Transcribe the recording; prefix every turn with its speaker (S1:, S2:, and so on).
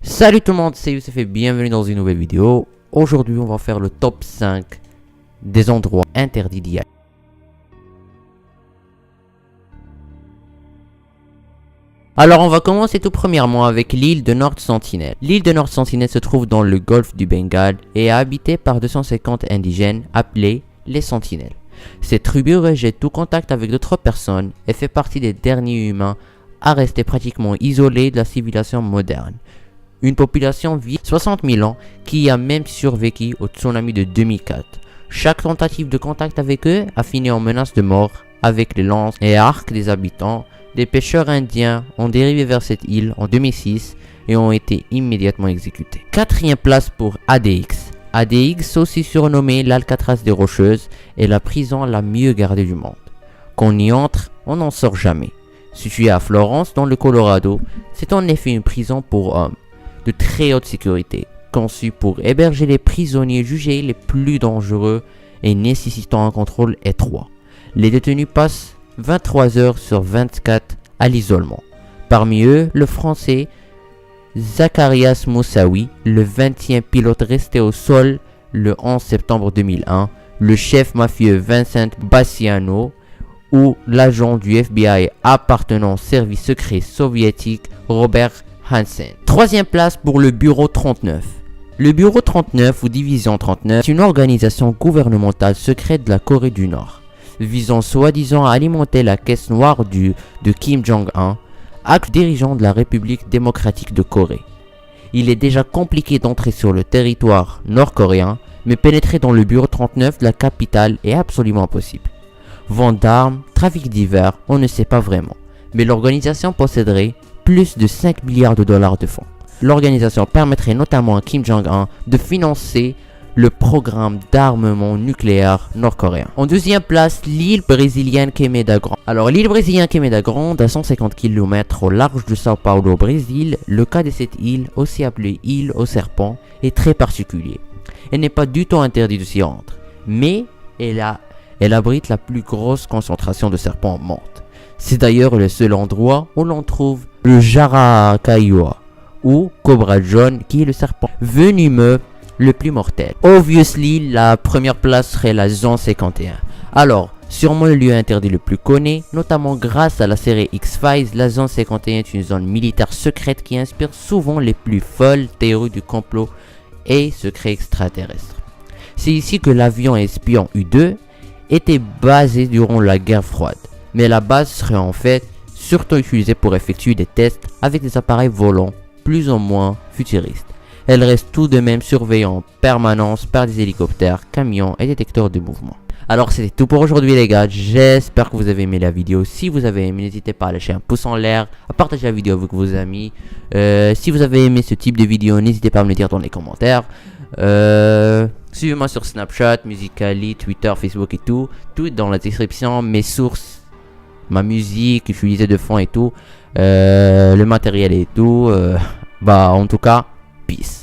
S1: Salut tout le monde, c'est Youssef et bienvenue dans une nouvelle vidéo. Aujourd'hui on va faire le top 5 des endroits interdits d'y aller. Alors on va commencer tout premièrement avec l'île de North Sentinel. L'île de North Sentinel se trouve dans le golfe du Bengale et est habitée par 250 indigènes appelés les Sentinelles. Cette tribu rejette tout contact avec d'autres personnes et fait partie des derniers humains à rester pratiquement isolés de la civilisation moderne. Une population vit 60 000 ans qui a même survécu au tsunami de 2004. Chaque tentative de contact avec eux a fini en menace de mort avec les lances et arcs des habitants. Des pêcheurs indiens ont dérivé vers cette île en 2006 et ont été immédiatement exécutés. Quatrième place pour ADX. ADX, aussi surnommé l'Alcatraz des Rocheuses, est la prison la mieux gardée du monde. Quand on y entre, on n'en sort jamais. Située à Florence, dans le Colorado, c'est en effet une prison pour hommes de très haute sécurité, conçue pour héberger les prisonniers jugés les plus dangereux et nécessitant un contrôle étroit. Les détenus passent 23 heures sur 24 à l'isolement. Parmi eux, le français Zacharias Moussaoui, le 20e pilote resté au sol le 11 septembre 2001, le chef mafieux Vincent Bassiano ou l'agent du FBI appartenant au service secret soviétique Robert Hansen. Troisième place pour le Bureau 39. Le Bureau 39 ou Division 39 est une organisation gouvernementale secrète de la Corée du Nord, visant soi-disant à alimenter la caisse noire de Kim Jong-un, acte dirigeant de la République démocratique de Corée. Il est déjà compliqué d'entrer sur le territoire nord-coréen, mais pénétrer dans le Bureau 39 de la capitale est absolument impossible. Vente d'armes, trafic divers, on ne sait pas vraiment, mais l'organisation posséderait plus de 5 milliards de dollars de fonds. L'organisation permettrait notamment à Kim Jong-un de financer le programme d'armement nucléaire nord-coréen. En deuxième place, l'île brésilienne Queimada Grande. Alors l'île brésilienne Queimada Grande, à 150 km au large de Sao Paulo au Brésil, le cas de cette île, aussi appelée île aux serpents, est très particulier. Elle n'est pas du tout interdite de s'y rendre, mais elle abrite la plus grosse concentration de serpents au monde. C'est d'ailleurs le seul endroit où l'on trouve le Jararacayoa ou cobra jaune, qui est le serpent venimeux le plus mortel. Obviously, la première place serait la zone 51. Alors, sûrement le lieu interdit le plus connu, notamment grâce à la série X-Files, la zone 51 est une zone militaire secrète qui inspire souvent les plus folles théories du complot et secrets extraterrestres. C'est ici que l'avion espion U-2 était basé durant la guerre froide, mais la base serait en fait surtout utilisée pour effectuer des tests avec des appareils volants plus ou moins futuristes. Elle reste tout de même surveillée en permanence par des hélicoptères, camions et détecteurs de mouvement. Alors c'était tout pour aujourd'hui les gars, j'espère que vous avez aimé la vidéo. Si vous avez aimé, n'hésitez pas à lâcher un pouce en l'air, à partager la vidéo avec vos amis. Si vous avez aimé ce type de vidéo, n'hésitez pas à me le dire dans les commentaires. Suivez-moi sur Snapchat, Musical.ly, Twitter, Facebook et tout. Tout est dans la description, mes sources, ma musique utilisée de fond et tout, le matériel et tout. En tout cas, peace.